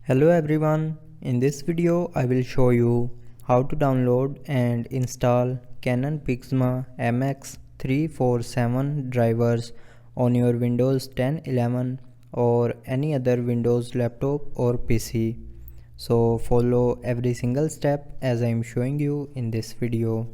Hello everyone, in this video I will show you how to download and install Canon PIXMA MX347 drivers on your Windows 10, 11 or any other Windows laptop or PC. So follow every single step as I am showing you in this video.